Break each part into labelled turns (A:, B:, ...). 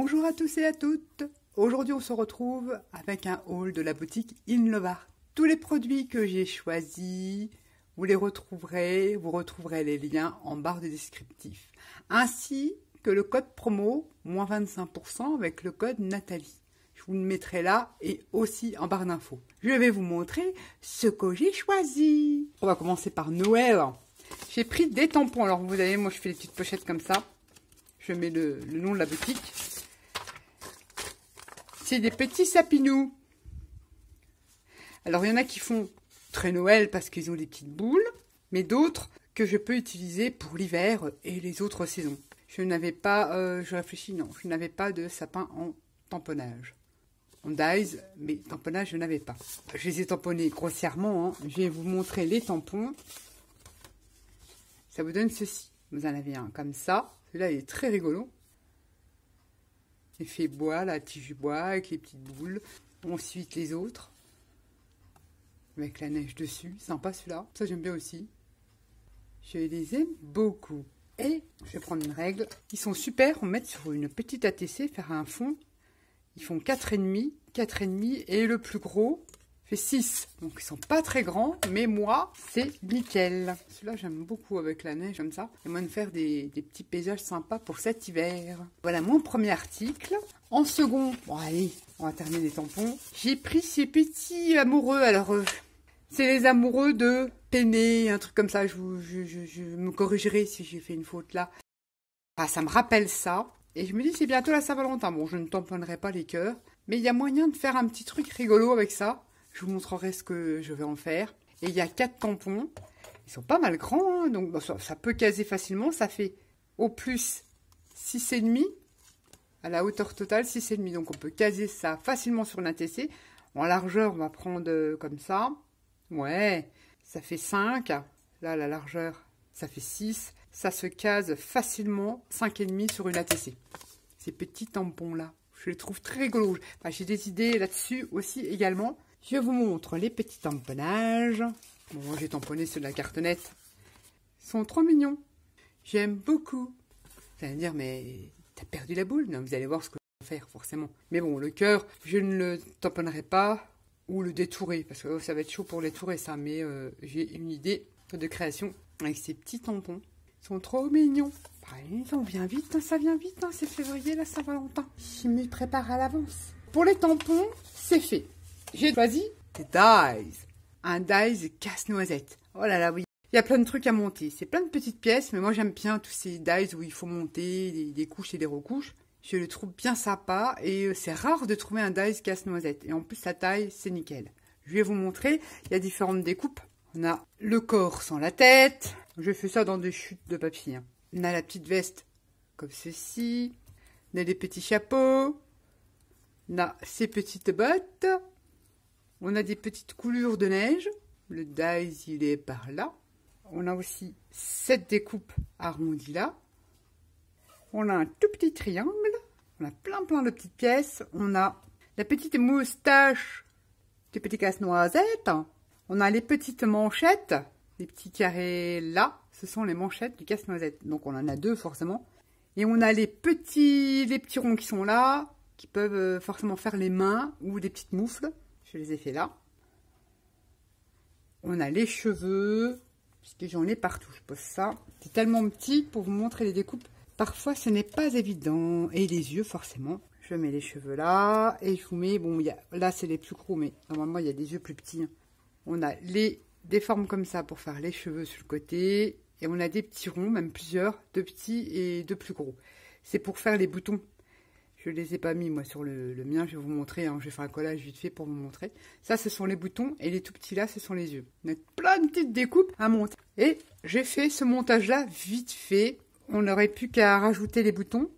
A: Bonjour à tous et à toutes. Aujourd'hui, on se retrouve avec un haul de la boutique Inlovar. Tous les produits que j'ai choisis, vous retrouverez les liens en barre de descriptif. Ainsi que le code promo, moins 25% avec le code Nathalie. Je vous le mettrai là et aussi en barre d'infos. Je vais vous montrer ce que j'ai choisi. On va commencer par Noël. J'ai pris des tampons. Alors vous voyez, moi je fais des petites pochettes comme ça. Je mets le nom de la boutique. C'est des petits sapinous. Alors, il y en a qui font très Noël parce qu'ils ont des petites boules, mais d'autres que je peux utiliser pour l'hiver et les autres saisons. Je n'avais pas, je réfléchis, non, je n'avais pas de sapin en tamponnage. En dies, mais tamponnage, je n'avais pas. Je les ai tamponnés grossièrement. Hein. Je vais vous montrer les tampons. Ça vous donne ceci. Vous en avez un comme ça. Celui-là, il est très rigolo. Effet bois, la tige bois avec les petites boules. Ensuite, les autres. Avec la neige dessus. Sympa celui-là. Ça, j'aime bien aussi. Je les aime beaucoup. Et je vais prendre une règle. Ils sont super. On met sur une petite ATC, faire un fond. Ils font 4,5. 4,5. Et le plus gros fait 6. Donc, ils sont pas très grands. Mais moi, c'est nickel. Celui-là, j'aime beaucoup avec la neige comme ça. Et moi, de faire des petits paysages sympas pour cet hiver. Voilà mon premier article. En second, bon allez, on va terminer les tampons. J'ai pris ces petits amoureux. Alors, c'est les amoureux de Penne, un truc comme ça. Je me corrigerai si j'ai fait une faute là. Enfin, ça me rappelle ça. Et je me dis, c'est bientôt la Saint-Valentin. Bon, je ne tamponnerai pas les cœurs. Mais il y a moyen de faire un petit truc rigolo avec ça. Je vous montrerai ce que je vais en faire. Et il y a 4 tampons. Ils sont pas mal grands, hein, donc ça peut caser facilement. Ça fait au plus 6,5. À la hauteur totale, 6,5. Donc on peut caser ça facilement sur une ATC. En largeur, on va prendre comme ça. Ouais, ça fait 5. Là, la largeur, ça fait 6. Ça se case facilement 5,5 sur une ATC. Ces petits tampons-là, je les trouve très rigolos. Enfin, j'ai des idées là-dessus aussi également. Je vous montre les petits tamponnages. Bon, moi, j'ai tamponné ceux de la cartonnette. Ils sont trop mignons. J'aime beaucoup. Vous allez me dire, mais t'as perdu la boule? Non, vous allez voir ce que je vais faire, forcément. Mais bon, le cœur, je ne le tamponnerai pas ou le détourer, parce que ça va être chaud pour le détourer, ça. Mais j'ai une idée de création avec ces petits tampons. Ils sont trop mignons. On vient vite, hein, ça vient vite. Hein, c'est février, la Saint-Valentin. Je me prépare à l'avance. Pour les tampons, c'est fait. J'ai choisi des dies. Un dies casse-noisette. Oh là là, oui. Il y a plein de trucs à monter. C'est plein de petites pièces, mais moi j'aime bien tous ces dies où il faut monter des couches et des recouches. Je le trouve bien sympa et c'est rare de trouver un dies casse-noisette. Et en plus, la taille, c'est nickel. Je vais vous montrer. Il y a différentes découpes. On a le corps sans la tête. Je fais ça dans des chutes de papier. Hein. On a la petite veste comme ceci. On a des petits chapeaux. On a ces petites bottes. On a des petites coulures de neige. Le dies, il est par là. On a aussi cette découpe arrondie là. On a un tout petit triangle. On a plein de petites pièces. On a la petite moustache du petit casse-noisette. On a les petites manchettes. Les petits carrés là. Ce sont les manchettes du casse-noisette. Donc on en a 2 forcément. Et on a les petits ronds qui sont là. Qui peuvent forcément faire les mains ou des petites moufles. Je les ai fait là. On a les cheveux, puisque j'en ai partout. Je pose ça. C'est tellement petit pour vous montrer les découpes. Parfois, ce n'est pas évident. Et les yeux, forcément. Je mets les cheveux là. Et je vous mets, bon, là, c'est les plus gros, mais normalement, il y a des yeux plus petits. Hein. On a des formes comme ça pour faire les cheveux sur le côté. Et on a des petits ronds, même plusieurs, de petits et de plus gros. C'est pour faire les boutons. Je ne les ai pas mis, moi, sur le mien. Je vais vous montrer. Hein. Je vais faire un collage vite fait pour vous montrer. Ça, ce sont les boutons. Et les tout petits là, ce sont les yeux. On a plein de petites découpes à monter. Et j'ai fait ce montage-là vite fait. On n'aurait plus qu'à rajouter les boutons.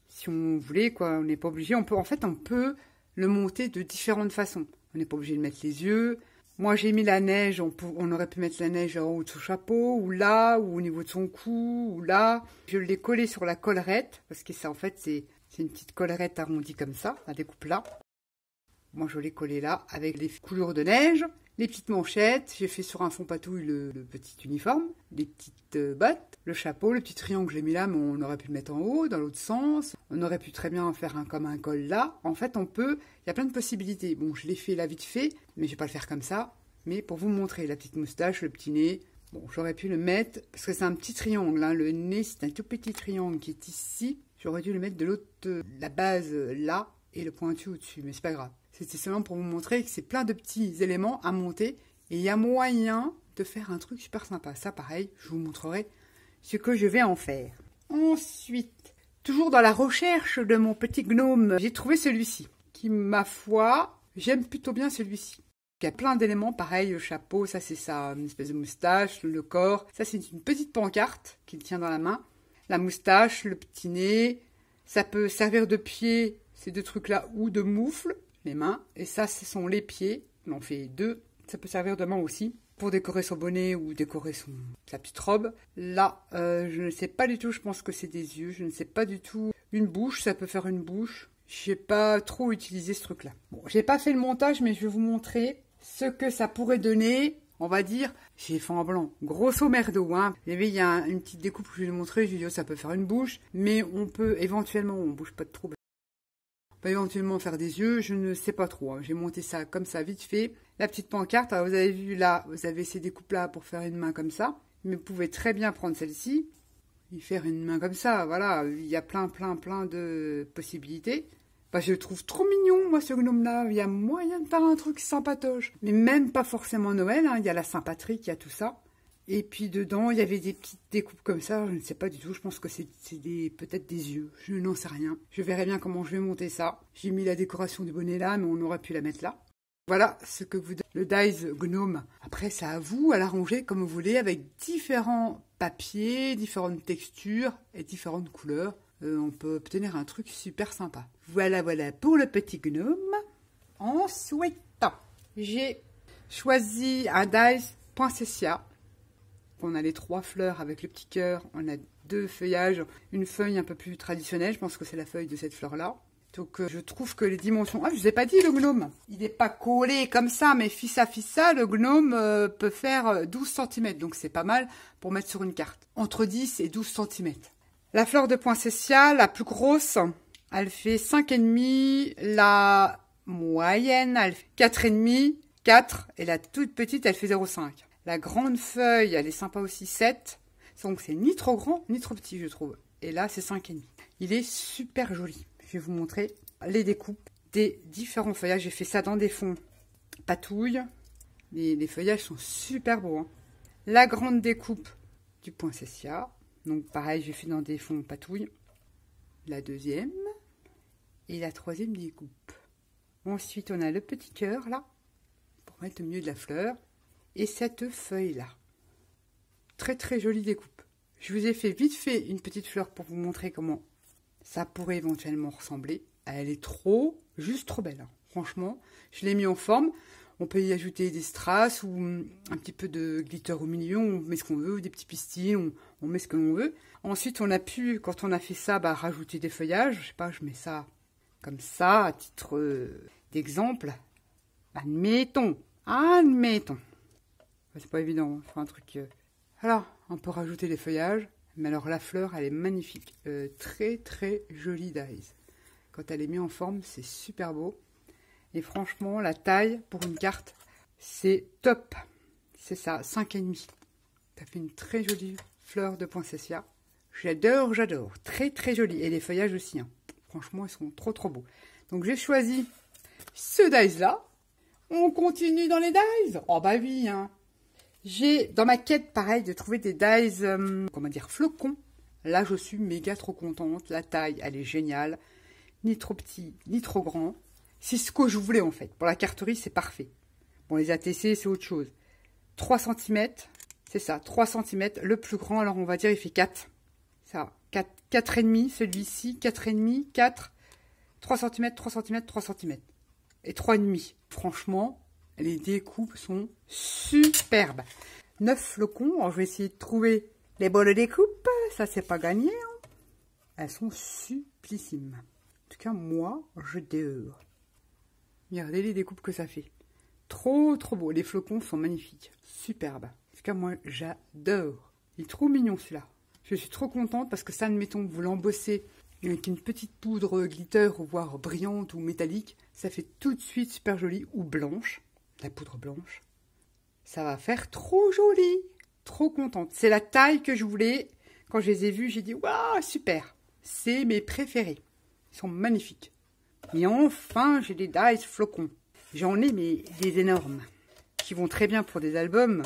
A: Si on voulait, quoi. On n'est pas obligé. En fait, on peut le monter de différentes façons. On n'est pas obligé de mettre les yeux. Moi, j'ai mis la neige. On aurait pu mettre la neige en haut de son chapeau. Ou là. Ou au niveau de son cou. Ou là. Je l'ai collé sur la collerette. Parce que ça, en fait, c'est une petite collerette arrondie comme ça, la découpe là. Moi, je l'ai collé là avec les coulures de neige. Les petites manchettes, j'ai fait sur un fond patouille le petit uniforme, les petites bottes, le chapeau, le petit triangle que j'ai mis là, mais on aurait pu le mettre en haut, dans l'autre sens. On aurait pu très bien faire comme un col là. En fait, il y a plein de possibilités. Bon, je l'ai fait là vite fait, mais je vais pas le faire comme ça. Mais pour vous montrer la petite moustache, le petit nez, bon, j'aurais pu le mettre, parce que c'est un petit triangle, hein. Le nez, c'est un tout petit triangle qui est ici. J'aurais dû le mettre de l'autre, la base là, et le pointu au-dessus, mais c'est pas grave. C'était seulement pour vous montrer que c'est plein de petits éléments à monter, et il y a moyen de faire un truc super sympa. Ça, pareil, je vous montrerai ce que je vais en faire. Ensuite, toujours dans la recherche de mon petit gnome, j'ai trouvé celui-ci, qui, ma foi, j'aime plutôt bien celui-ci. Il y a plein d'éléments, pareil, le chapeau, ça c'est ça, une espèce de moustache, le corps, ça c'est une petite pancarte qu'il tient dans la main, la moustache, le petit nez, ça peut servir de pied, ces deux trucs-là, ou de moufle, les mains, et ça ce sont les pieds, on en fait deux, ça peut servir de main aussi, pour décorer son bonnet ou décorer sa petite robe. Là, je ne sais pas du tout, je pense que c'est des yeux, je ne sais pas du tout, une bouche, ça peut faire une bouche, je n'ai pas trop utilisé ce truc-là. Bon, j'ai pas fait le montage, mais je vais vous montrer ce que ça pourrait donner, on va dire, j'ai fait en blanc, grosso merdo, hein. Il y a une petite découpe que je vais vous montrer, je lui ai dit, oh, ça peut faire une bouche, mais on peut éventuellement, on bouge pas de trop, on peut éventuellement faire des yeux, je ne sais pas trop, hein. J'ai monté ça comme ça, vite fait. La petite pancarte, alors vous avez vu là, vous avez ces découpes-là pour faire une main comme ça, mais vous pouvez très bien prendre celle-ci, et faire une main comme ça, voilà, il y a plein de possibilités. Bah, je le trouve trop mignon, moi, ce gnome-là. Il y a moyen de faire un truc sympatoche. Mais même pas forcément Noël, hein. Il y a la Saint-Patrick, il y a tout ça. Et puis dedans, il y avait des petites découpes comme ça. Je ne sais pas du tout. Je pense que c'est peut-être des yeux. Je n'en sais rien. Je verrai bien comment je vais monter ça. J'ai mis la décoration du bonnet là, mais on aurait pu la mettre là. Voilà ce que vous donne le Dies Gnome. Après, c'est à vous à l'arranger comme vous voulez, avec différents papiers, différentes textures et différentes couleurs. On peut obtenir un truc super sympa. Voilà pour le petit gnome. Ensuite, j'ai choisi un Dies Poinsettia. On a les 3 fleurs avec le petit cœur. On a 2 feuillages. Une feuille un peu plus traditionnelle. Je pense que c'est la feuille de cette fleur-là. Donc, je trouve que les dimensions... Ah, je vous ai pas dit, le gnome. Il n'est pas collé comme ça, mais fissa, le gnome peut faire 12 cm. Donc, c'est pas mal pour mettre sur une carte. Entre 10 et 12 cm. La fleur de poinsettia, la plus grosse, elle fait 5,5. La moyenne, elle fait 4,5, 4. Et la toute petite, elle fait 0,5. La grande feuille, elle est sympa aussi, 7. Donc, c'est ni trop grand, ni trop petit, je trouve. Et là, c'est 5,5. Il est super joli. Je vais vous montrer les découpes des différents feuillages. J'ai fait ça dans des fonds patouille. Les feuillages sont super beaux, hein. La grande découpe du poinsettia. Donc pareil, j'ai fait dans des fonds patouille. La deuxième. Et la troisième découpe. Ensuite, on a le petit cœur là. Pour mettre au milieu de la fleur. Et cette feuille là. Très jolie découpe. Je vous ai fait vite fait une petite fleur pour vous montrer comment ça pourrait éventuellement ressembler. Elle est juste trop belle, hein. Franchement, je l'ai mis en forme. On peut y ajouter des strass ou un petit peu de glitter au milieu. On met ce qu'on veut, des petits pistils, on met ce que l'on veut. Ensuite, on a pu, quand on a fait ça, rajouter des feuillages. Je sais pas, je mets ça comme ça, à titre d'exemple. Admettons. C'est pas évident, hein, faire un truc... Alors, on peut rajouter les feuillages. Mais alors, la fleur, elle est magnifique. Très jolie Dies. Quand elle est mise en forme, c'est super beau. Et franchement, la taille pour une carte, c'est top. C'est ça, 5,5. Ça fait une très jolie fleur de poinsettia. J'adore. Très jolie. Et les feuillages aussi, hein. Franchement, ils sont trop beaux. Donc, j'ai choisi ce Dies-là. On continue dans les Dies. Oh, bah oui, hein. J'ai, dans ma quête, pareil, de trouver des Dies, flocons. Là, je suis méga trop contente. La taille, elle est géniale. Ni trop petit, ni trop grand. C'est ce que je voulais, en fait. Pour la carterie, c'est parfait. Bon, les ATC, c'est autre chose. 3 cm, c'est ça, 3 cm. Le plus grand, alors on va dire, il fait 4. Ça, 4,5, celui-ci, 4,5, 4. 3 cm, 3 cm, 3 cm. Et 3,5. Franchement, les découpes sont superbes. 9 flocons. Alors, je vais essayer de trouver les bonnes découpes. Ça, c'est pas gagné, hein. Elles sont sublissimes. En tout cas, moi, je dehors. Regardez les découpes que ça fait. Trop beau. Les flocons sont magnifiques. Superbe. En tout cas, moi, j'adore. Il est trop mignon, celui-là. Je suis trop contente parce que ça, admettons que vous l'embossez avec une petite poudre glitter, voire brillante ou métallique, ça fait tout de suite super joli. Ou blanche. La poudre blanche. Ça va faire trop joli. Trop contente. C'est la taille que je voulais. Quand je les ai vus, j'ai dit, waouh, super. C'est mes préférés. Ils sont magnifiques. Et enfin, j'ai des dies flocons. J'en ai, mais des énormes. Qui vont très bien pour des albums,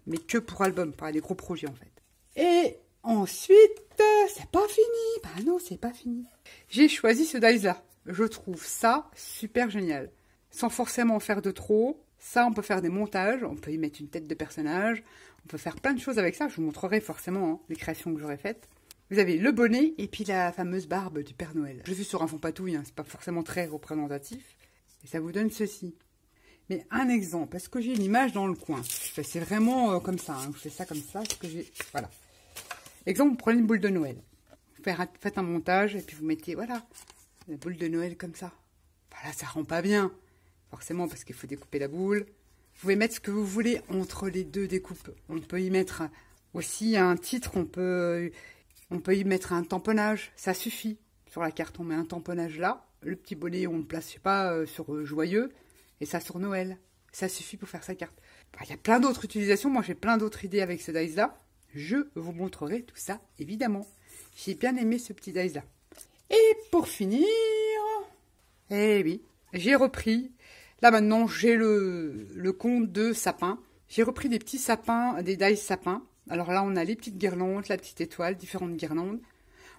A: mais que pour albums, pas des gros projets en fait. Et ensuite, c'est pas fini. Bah non, c'est pas fini. J'ai choisi ce dies-là. Je trouve ça super génial. Sans forcément faire de trop. Ça, on peut faire des montages. On peut y mettre une tête de personnage. On peut faire plein de choses avec ça. Je vous montrerai forcément les créations que j'aurais faites. Vous avez le bonnet et puis la fameuse barbe du Père Noël. Je l'ai vu sur un fond patouille, hein, c'est pas forcément très représentatif. Et ça vous donne ceci. Mais un exemple, parce que j'ai une image dans le coin. C'est vraiment comme ça, hein, je fais ça comme ça, parce que j'ai... Voilà. Exemple, vous prenez une boule de Noël. Vous faites un montage et puis vous mettez, voilà, la boule de Noël comme ça. Voilà, ça rend pas bien. Forcément, parce qu'il faut découper la boule. Vous pouvez mettre ce que vous voulez entre les deux découpes. On peut y mettre aussi un titre, on peut y mettre un tamponnage, ça suffit. Sur la carte, on met un tamponnage là. Le petit bonnet, on le place, je sais pas, sur joyeux. Et ça sur Noël. Ça suffit pour faire sa carte. Il y a plein d'autres utilisations. Moi, j'ai plein d'autres idées avec ce dice-là. Je vous montrerai tout ça, évidemment. J'ai bien aimé ce petit dice-là. Et pour finir... Eh oui, j'ai repris... Là, maintenant, j'ai le compte de sapin. J'ai repris des petits sapins, des dice sapins. Alors là, on a les petites guirlandes, la petite étoile, différentes guirlandes.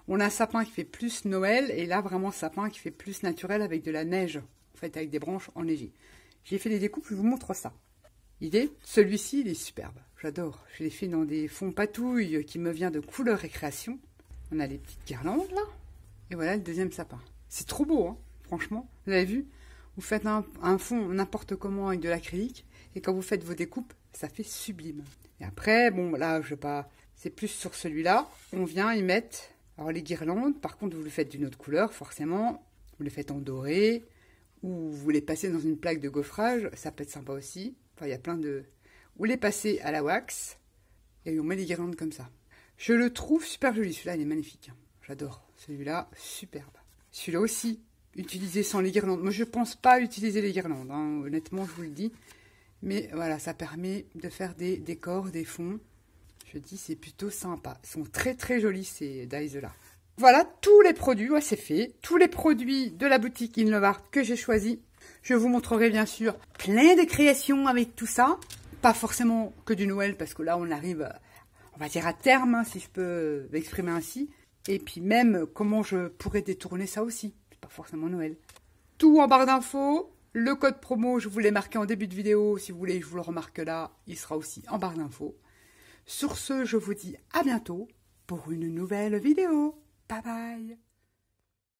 A: On a un sapin qui fait plus Noël, et là, vraiment, sapin qui fait plus naturel avec de la neige. En fait, avec des branches enneigées. J'ai fait des découpes, je vous montre ça. Celui-ci, il est superbe. J'adore. Je l'ai fait dans des fonds patouilles qui me vient de Couleur Récréation. On a les petites guirlandes, là. Et voilà le deuxième sapin. C'est trop beau, hein, franchement. Vous avez vu? Vous faites un fond n'importe comment avec de l'acrylique. Et quand vous faites vos découpes, ça fait sublime. Et après, bon, là, je sais pas... C'est plus sur celui-là. On vient y mettre... Alors, les guirlandes, par contre, vous le faites d'une autre couleur, forcément. Vous les faites en doré. Ou vous les passez dans une plaque de gaufrage, ça peut être sympa aussi. Enfin, il y a plein de... Ou les passez à la wax, et on met les guirlandes comme ça. Je le trouve super joli, celui-là, il est magnifique. J'adore, celui-là, superbe. Celui-là aussi, utilisé sans les guirlandes. Moi, je pense pas utiliser les guirlandes, hein, honnêtement, je vous le dis. Mais voilà, ça permet de faire des décors, des fonds. Je dis, c'est plutôt sympa. Ils sont très jolis, ces dies-là. Voilà, tous les produits, ouais, c'est fait. Tous les produits de la boutique Inlovart que j'ai choisis. Je vous montrerai bien sûr plein de créations avec tout ça. Pas forcément que du Noël, parce que là, on arrive, on va dire à terme, hein, si je peux m'exprimer ainsi. Et puis même, comment je pourrais détourner ça aussi. C'est pas forcément Noël. Tout en barre d'infos. Le code promo, je vous l'ai marqué en début de vidéo. Si vous voulez, je vous le remarque là. Il sera aussi en barre d'infos. Sur ce, je vous dis à bientôt pour une nouvelle vidéo. Bye bye.